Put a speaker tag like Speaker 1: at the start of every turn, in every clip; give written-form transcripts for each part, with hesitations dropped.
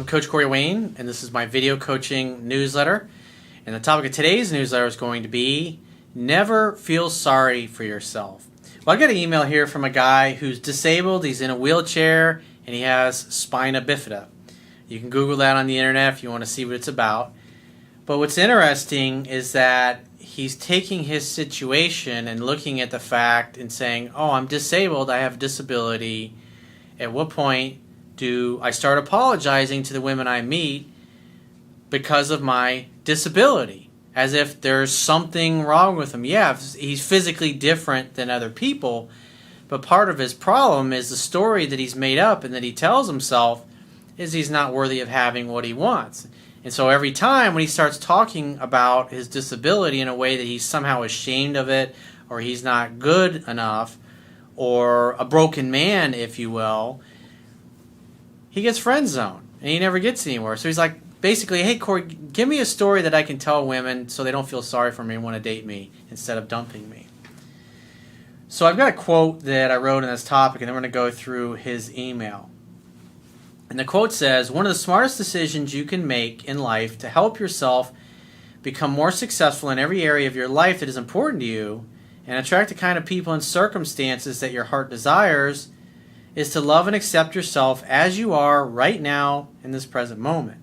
Speaker 1: Coach Corey Wayne, and this is my video coaching newsletter. And the topic of today's newsletter is going to be never feel sorry for yourself. Well, I got an email here from a guy who's disabled. He's in a wheelchair and he has spina bifida. You can Google that on the internet if you want to see what it's about. But what's interesting is that he's taking his situation and looking at the fact and saying, oh, I'm disabled, I have a disability. At what point do I start apologizing to the women I meet because of my disability? As if there's something wrong with him. Yeah, he's physically different than other people, but part of his problem is the story that he's made up and that he tells himself is he's not worthy of having what he wants. And so every time when he starts talking about his disability in a way that he's somehow ashamed of it, or he's not good enough, or a broken man, if you will, he gets friend zoned and he never gets anywhere. So he's like, basically, hey Corey, give me a story that I can tell women so they don't feel sorry for me and want to date me instead of dumping me. So I've got a quote that I wrote on this topic, and then we're going to go through his email. And the quote says, one of the smartest decisions you can make in life to help yourself become more successful in every area of your life that is important to you and attract the kind of people and circumstances that your heart desires is to love and accept yourself as you are right now in this present moment.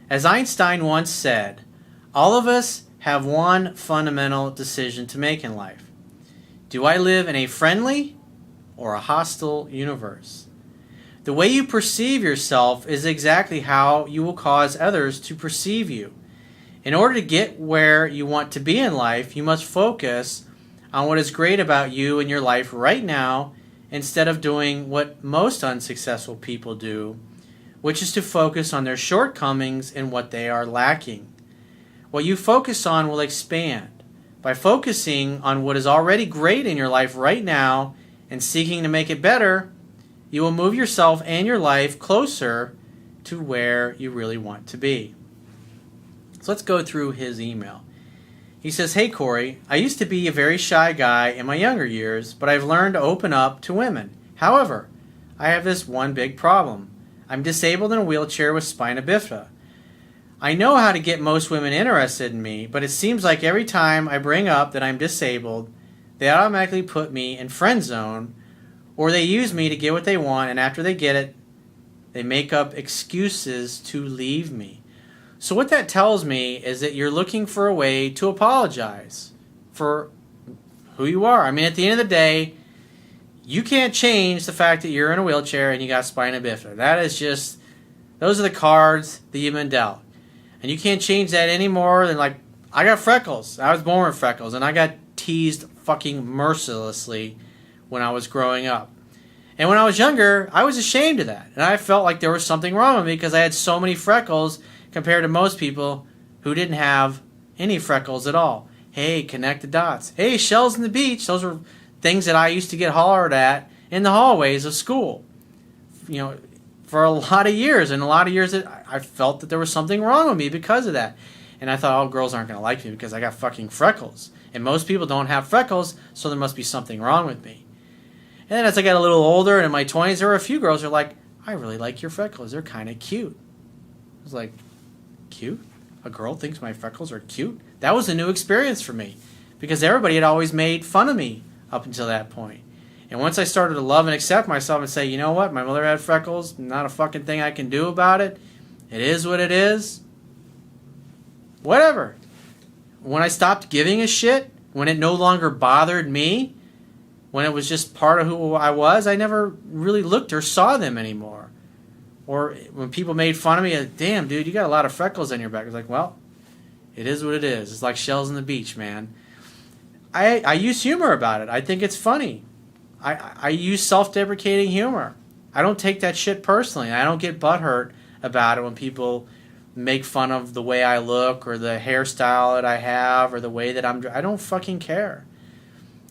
Speaker 1: As Einstein once said, all of us have one fundamental decision to make in life. Do I live in a friendly or a hostile universe? The way you perceive yourself is exactly how you will cause others to perceive you. In order to get where you want to be in life, you must focus on what is great about you and your life right now instead of doing what most unsuccessful people do, which is to focus on their shortcomings and what they are lacking. What you focus on will expand. By focusing on what is already great in your life right now and seeking to make it better, you will move yourself and your life closer to where you really want to be. So let's go through his email. He says, hey Corey, I used to be a very shy guy in my younger years, but I've learned to open up to women. However, I have this one big problem. I'm disabled in a wheelchair with spina bifida. I know how to get most women interested in me, but it seems like every time I bring up that I'm disabled, they automatically put me in friend zone, or they use me to get what they want, and after they get it, they make up excuses to leave me. So what that tells me is that you're looking for a way to apologize for who you are. I mean, at the end of the day, you can't change the fact that you're in a wheelchair and you got spina bifida. That is just, those are the cards that you've been dealt. And you can't change that any more than, like, I got freckles. I was born with freckles, and I got teased fucking mercilessly when I was growing up. And when I was younger, I was ashamed of that. And I felt like there was something wrong with me because I had so many freckles compared to most people who didn't have any freckles at all. Hey, connect the dots. Hey, shells in the beach. Those were things that I used to get hollered at in the hallways of school. You know, for a lot of years. And a lot of years that I felt that there was something wrong with me because of that. And I thought, oh, girls aren't going to like me because I got fucking freckles. And most people don't have freckles, so there must be something wrong with me. And then as I got a little older and in my 20s, there were a few girls who were like, I really like your freckles. They're kind of cute. I was like, cute? A girl thinks my freckles are cute? That was a new experience for me because everybody had always made fun of me up until that point. And once I started to love and accept myself and say, you know what? My mother had freckles. Not a fucking thing I can do about it. It is what it is. Whatever. When I stopped giving a shit, when it no longer bothered me, when it was just part of who I was, I never really looked or saw them anymore. Or when people made fun of me, like, damn, dude, you got a lot of freckles on your back. I was like, well, it is what it is. It's like shells on the beach, man. I use humor about it. I think it's funny. I use self-deprecating humor. I don't take that shit personally. I don't get butthurt about it when people make fun of the way I look or the hairstyle that I have or the way that I don't fucking care.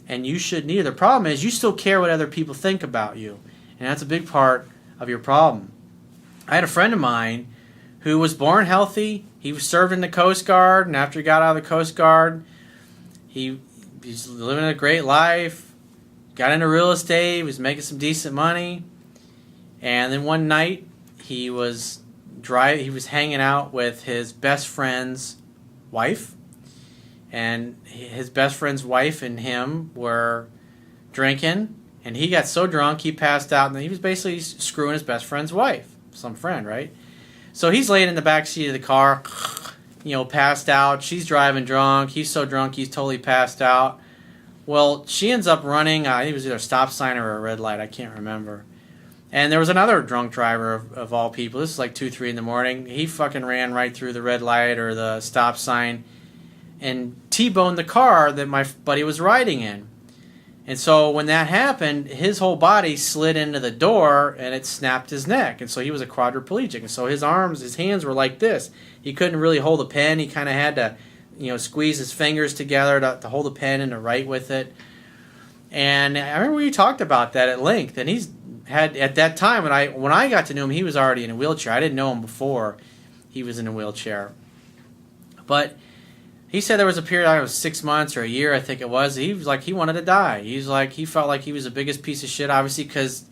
Speaker 1: And you shouldn't either. The problem is you still care what other people think about you. And that's a big part of your problem. I had a friend of mine who was born healthy. He served in the Coast Guard, and after he got out of the Coast Guard, he's living a great life, got into real estate, was making some decent money, and then one night he was he was hanging out with his best friend's wife, and his best friend's wife and him were drinking, and he got so drunk he passed out, and he was basically screwing his best friend's wife, some friend, right? So he's laying in the back seat of the car, passed out. She's driving drunk. He's so drunk he's totally passed out. Well, she ends up running. I think it was either a stop sign or a red light. I can't remember. And there was another drunk driver of all people. This is like 2, 3 in the morning. He fucking ran right through the red light or the stop sign and T-boned the car that my buddy was riding in. And so when that happened, his whole body slid into the door and it snapped his neck. And so he was a quadriplegic. And so his hands were like this. He couldn't really hold a pen. He kind of had to, squeeze his fingers together to hold a pen and to write with it. And I remember we talked about that at length. And he's had, at that time, when I got to know him, he was already in a wheelchair. I didn't know him before he was in a wheelchair. But he said there was a period, I was 6 months or a year, I think it was. He was like, he wanted to die. He felt like he was the biggest piece of shit, obviously, because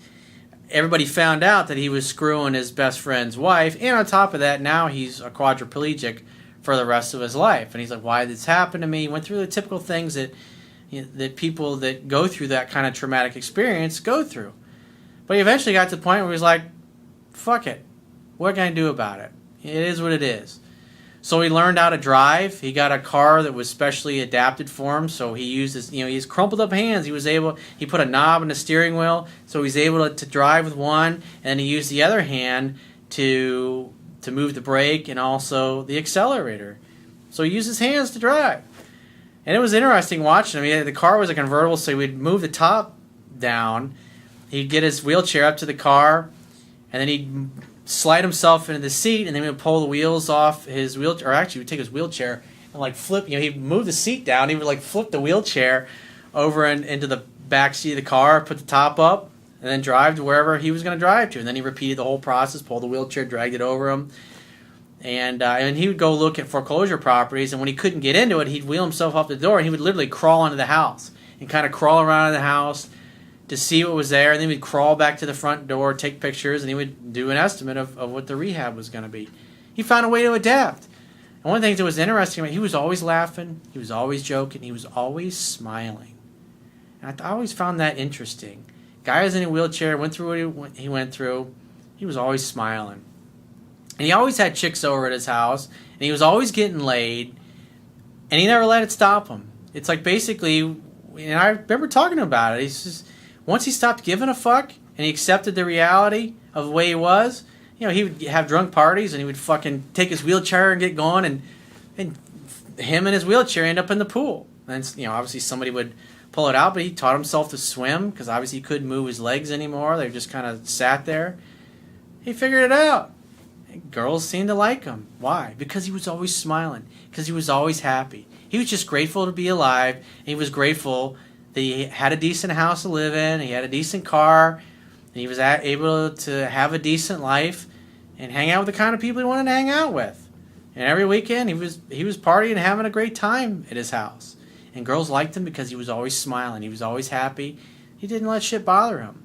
Speaker 1: everybody found out that he was screwing his best friend's wife. And on top of that, now he's a quadriplegic for the rest of his life. And he's like, why did this happen to me? He went through the typical things that people that go through that kind of traumatic experience go through. But he eventually got to the point where he was like, fuck it. What can I do about it? It is what it is. So he learned how to drive. He got a car that was specially adapted for him. So he used his crumpled up hands. He put a knob in the steering wheel. So he's able to drive with one. And he used the other hand to move the brake and also the accelerator. So he used his hands to drive. And it was interesting watching him. The car was a convertible, so he would move the top down. He'd get his wheelchair up to the car, and then he'd slide himself into the seat, and then he would pull the wheels off his wheelchair. Or actually, he would take his wheelchair and flip. He'd move the seat down. He would flip the wheelchair over into the back seat of the car, put the top up, and then drive to wherever he was going to drive to. And then he repeated the whole process, pulled the wheelchair, dragged it over him. And he would go look at foreclosure properties, and when he couldn't get into it, he'd wheel himself up the door, and he would literally crawl into the house and kind of crawl around in the house to see what was there, and then he'd crawl back to the front door, take pictures, and he would do an estimate of what the rehab was going to be. He found a way to adapt. And one of the things that was interesting, he was always laughing, he was always joking, he was always smiling. And I always found that interesting. Guy was in a wheelchair, went through what he went through, he was always smiling. And he always had chicks over at his house, and he was always getting laid, and he never let it stop him. It's like basically, and I remember talking about it, he's just, once he stopped giving a fuck, and he accepted the reality of the way he was, he would have drunk parties, and he would fucking take his wheelchair and get going, and him and his wheelchair end up in the pool. And obviously somebody would pull it out, but he taught himself to swim, because obviously he couldn't move his legs anymore. They just kind of sat there. He figured it out. Girls seemed to like him. Why? Because he was always smiling. Because he was always happy. He was just grateful to be alive. And he was grateful that he had a decent house to live in. He had a decent car. And he was able to have a decent life and hang out with the kind of people he wanted to hang out with. And every weekend he was partying and having a great time at his house. And girls liked him because he was always smiling. He was always happy. He didn't let shit bother him.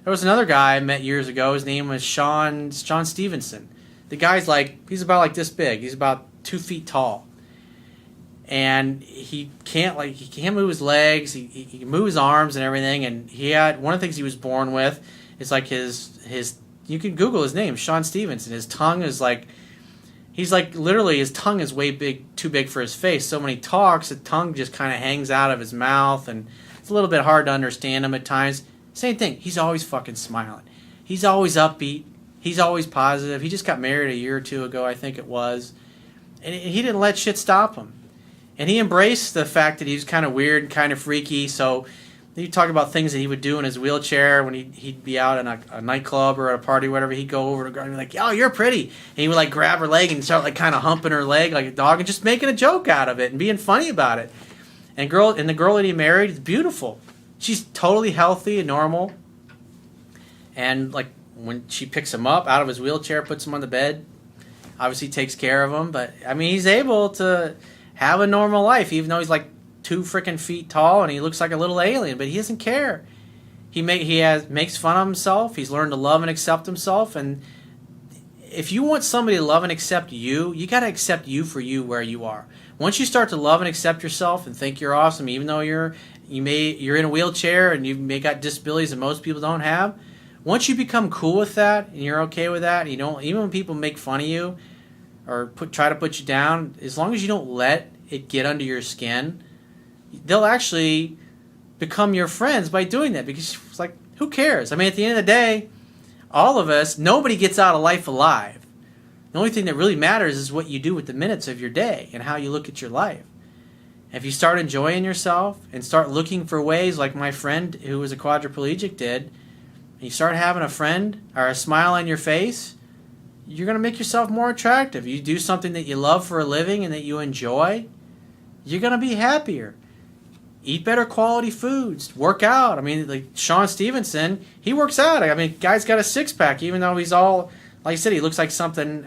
Speaker 1: There was another guy I met years ago. His name was Sean Stevenson. The guy's he's about this big. He's about 2 feet tall. And he can't move his legs. He can move his arms and everything. And he had, one of the things he was born with is his you can Google his name, Sean Stevenson. His tongue is literally his tongue is too big for his face. So when he talks, the tongue just kind of hangs out of his mouth. And it's a little bit hard to understand him at times. Same thing. He's always fucking smiling. He's always upbeat. He's always positive. He just got married a year or two ago, I think it was. And he didn't let shit stop him. And he embraced the fact that he was kind of weird and kind of freaky. So he talked about things that he would do in his wheelchair when he'd be out in a nightclub or at a party or whatever. He'd go over to a girl and be like, "Oh, you're pretty." And he would grab her leg and start kind of humping her leg like a dog and just making a joke out of it and being funny about it. And the girl that he married is beautiful. She's totally healthy and normal. And when she picks him up out of his wheelchair, puts him on the bed, obviously takes care of him. But he's able to have a normal life, even though he's 2 freaking feet tall and he looks like a little alien. But he doesn't care. He makes fun of himself. He's learned to love and accept himself, and if you want somebody to love and accept you, you got to accept you for you where you are. Once you start to love and accept yourself and think you're awesome, even though you're in a wheelchair and you may got disabilities that most people don't have, once you become cool with that and you're okay with that, you don't, even when people make fun of you or try to put you down, as long as you don't let it get under your skin, they'll actually become your friends by doing that, because it's like, who cares? I mean, at the end of the day, all of us, nobody gets out of life alive. The only thing that really matters is what you do with the minutes of your day and how you look at your life. If you start enjoying yourself and start looking for ways, like my friend who was a quadriplegic did, and you start having a friend or a smile on your face, you're going to make yourself more attractive. You do something that you love for a living and that you enjoy, you're going to be happier. Eat better quality foods. Work out. I mean, like Sean Stevenson, he works out. I mean, guy's got a six-pack, even though he's all, like I said, he looks like something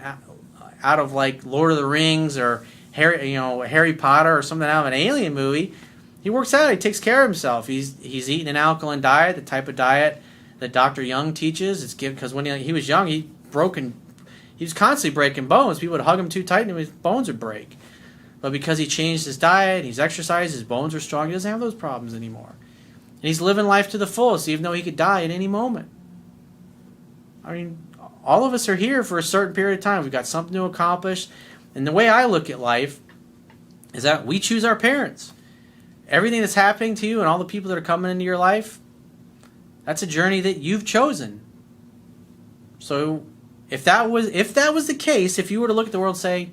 Speaker 1: out of like Lord of the Rings or Harry Potter or something out of an alien movie. He works out. He takes care of himself. He's eating an alkaline diet, the type of diet that Dr. Young teaches. It's given because when he was young, he was constantly breaking bones. People would hug him too tight and his bones would break. But because he changed his diet, he's exercised, his bones are strong, he doesn't have those problems anymore. And he's living life to the fullest, even though he could die at any moment. I mean, all of us are here for a certain period of time. We've got something to accomplish. And the way I look at life is that we choose our parents. Everything that's happening to you and all the people that are coming into your life, that's a journey that you've chosen. So if that was the case, if you were to look at the world and say,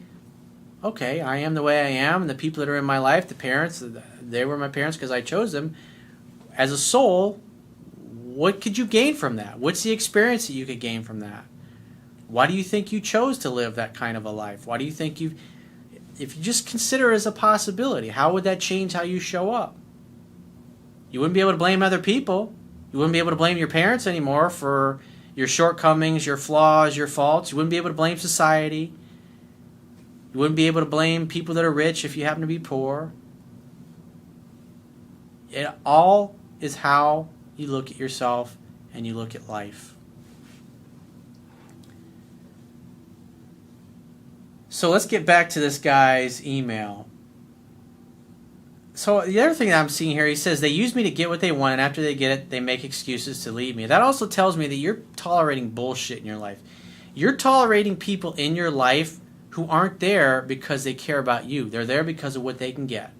Speaker 1: okay, I am the way I am, and the people that are in my life, the parents, they were my parents because I chose them. As a soul, what could you gain from that? What's the experience that you could gain from that? Why do you think you chose to live that kind of a life? Why do you think if you just consider it as a possibility, how would that change how you show up? You wouldn't be able to blame other people. You wouldn't be able to blame your parents anymore for your shortcomings, your flaws, your faults. You wouldn't be able to blame society. You wouldn't be able to blame people that are rich if you happen to be poor. It all is how you look at yourself and you look at life. So let's get back to this guy's email. So the other thing that I'm seeing here, he says, they use me to get what they want, and after they get it, they make excuses to leave me. That also tells me that you're tolerating bullshit in your life. You're tolerating people in your life who aren't there because they care about you. They're there because of what they can get.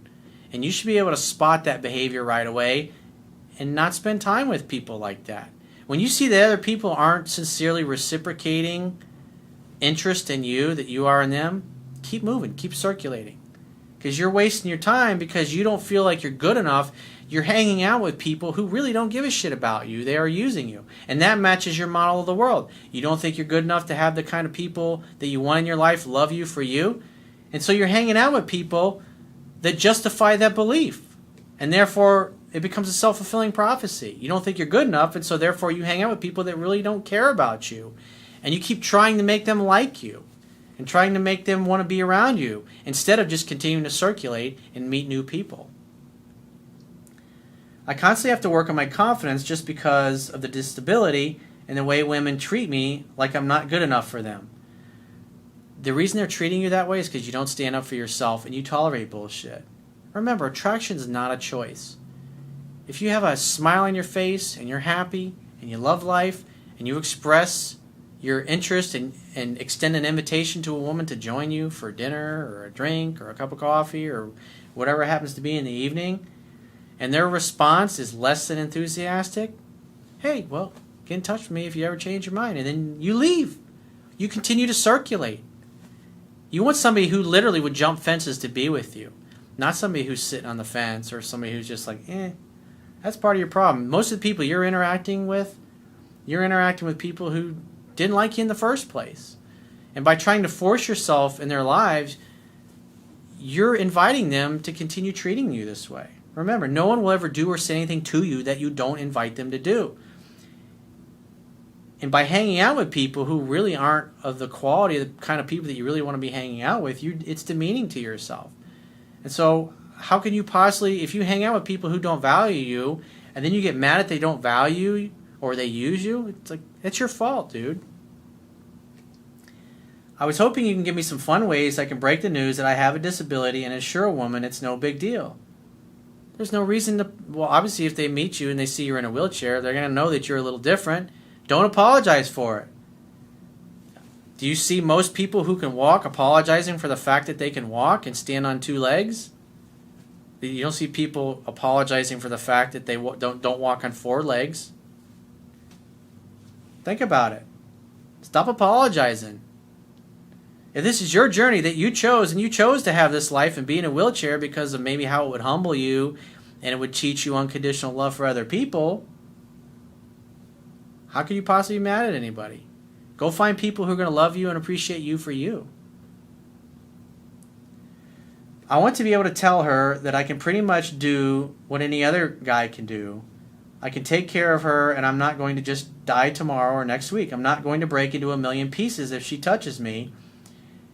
Speaker 1: And you should be able to spot that behavior right away and not spend time with people like that. When you see that other people aren't sincerely reciprocating interest in you that you are in them, keep moving, keep circulating. Because you're wasting your time because you don't feel like you're good enough. You're hanging out with people who really don't give a shit about you. They are using you. And that matches your model of the world. You don't think you're good enough to have the kind of people that you want in your life love you for you. And so you're hanging out with people that justify that belief. And therefore, it becomes a self-fulfilling prophecy. You don't think you're good enough, and so therefore you hang out with people that really don't care about you. And you keep trying to make them like you and trying to make them want to be around you instead of just continuing to circulate and meet new people. I constantly have to work on my confidence just because of the disability and the way women treat me like I'm not good enough for them. The reason they're treating you that way is because you don't stand up for yourself and you tolerate bullshit. Remember, attraction is not a choice. If you have a smile on your face and you're happy and you love life and you express your interest and extend an invitation to a woman to join you for dinner or a drink or a cup of coffee or whatever it happens to be in the evening, and their response is less than enthusiastic, hey, well, get in touch with me if you ever change your mind. And then you leave. You continue to circulate. You want somebody who literally would jump fences to be with you, not somebody who's sitting on the fence or somebody who's just like, that's part of your problem. Most of the people you're interacting with people who didn't like you in the first place. And by trying to force yourself in their lives, you're inviting them to continue treating you this way. Remember, no one will ever do or say anything to you that you don't invite them to do. And by hanging out with people who really aren't of the quality of the kind of people that you really want to be hanging out with, it's demeaning to yourself. And so how can you possibly, if you hang out with people who don't value you, and then you get mad that they don't value you or they use you, it's like, it's your fault, dude. I was hoping you can give me some fun ways I can break the news that I have a disability and assure a woman it's no big deal. There's no reason to, well, obviously if they meet you and they see you're in a wheelchair, they're going to know that you're a little different. Don't apologize for it. Do you see most people who can walk apologizing for the fact that they can walk and stand on two legs? You don't see people apologizing for the fact that they don't walk on four legs. Think about it. Stop apologizing. If this is your journey that you chose, and you chose to have this life and be in a wheelchair because of maybe how it would humble you and it would teach you unconditional love for other people, how could you possibly be mad at anybody? Go find people who are going to love you and appreciate you for you. I want to be able to tell her that I can pretty much do what any other guy can do. I can take care of her, and I'm not going to just die tomorrow or next week. I'm not going to break into a million pieces if she touches me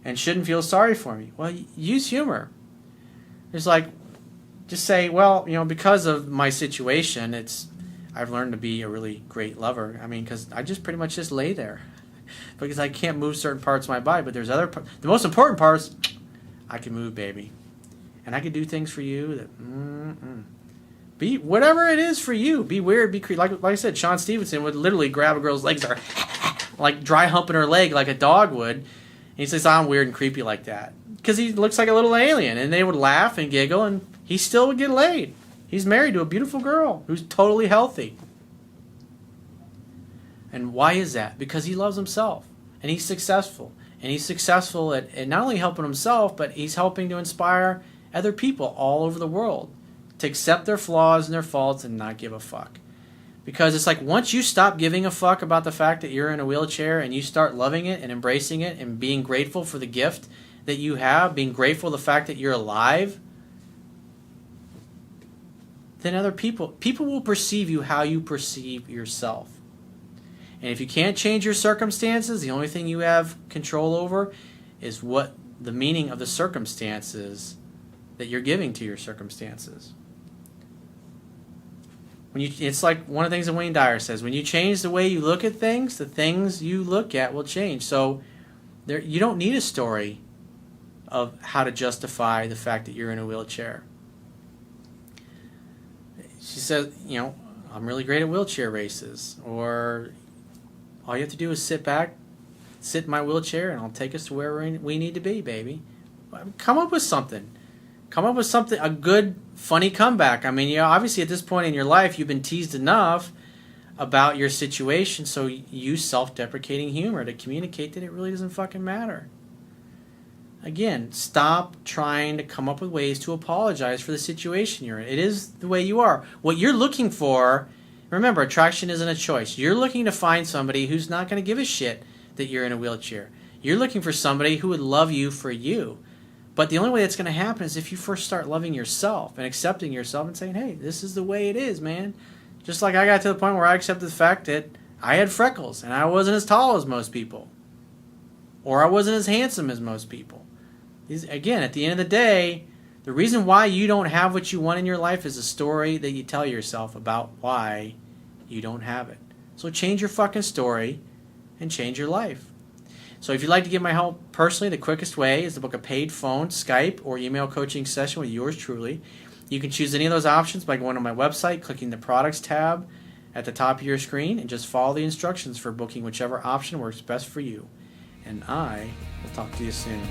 Speaker 1: and shouldn't feel sorry for me. Well, use humor. It's like, just say, well, because of my situation, I've learned to be a really great lover. I mean, because I just pretty much just lay there because I can't move certain parts of my body. But there's other the most important parts, I can move, baby. And I can do things for you that, be whatever it is for you. Be weird, be creepy. Like I said, Sean Stevenson would literally grab a girl's legs or like dry humping her leg like a dog would. And he says, I'm weird and creepy like that. Because he looks like a little alien. And they would laugh and giggle, and he still would get laid. He's married to a beautiful girl who's totally healthy. And why is that? Because he loves himself. And he's successful. And he's successful at not only helping himself, but he's helping to inspire other people all over the world to accept their flaws and their faults and not give a fuck. Because it's like once you stop giving a fuck about the fact that you're in a wheelchair and you start loving it and embracing it and being grateful for the gift that you have, being grateful for the fact that you're alive, then other people will perceive you how you perceive yourself. And if you can't change your circumstances, the only thing you have control over is what the meaning of the circumstances that you're giving to your circumstances. It's like one of the things that Wayne Dyer says, when you change the way you look at things, the things you look at will change. So you don't need a story of how to justify the fact that you're in a wheelchair. She says, I'm really great at wheelchair races. Or all you have to do is sit back, sit in my wheelchair, and I'll take us to where we need to be, baby. Come up with something. Come up with something, a good, funny comeback. I mean, obviously at this point in your life, you've been teased enough about your situation, so use self-deprecating humor to communicate that it really doesn't fucking matter. Again, stop trying to come up with ways to apologize for the situation you're in. It is the way you are. What you're looking for, remember, attraction isn't a choice. You're looking to find somebody who's not going to give a shit that you're in a wheelchair. You're looking for somebody who would love you for you. But the only way that's going to happen is if you first start loving yourself and accepting yourself and saying, hey, this is the way it is, man. Just like I got to the point where I accepted the fact that I had freckles and I wasn't as tall as most people. Or I wasn't as handsome as most people. Again, at the end of the day, the reason why you don't have what you want in your life is a story that you tell yourself about why you don't have it. So change your fucking story and change your life. So if you'd like to get my help personally, the quickest way is to book a paid phone, Skype, or email coaching session with yours truly. You can choose any of those options by going to my website, clicking the products tab at the top of your screen, and just follow the instructions for booking whichever option works best for you. And I will talk to you soon.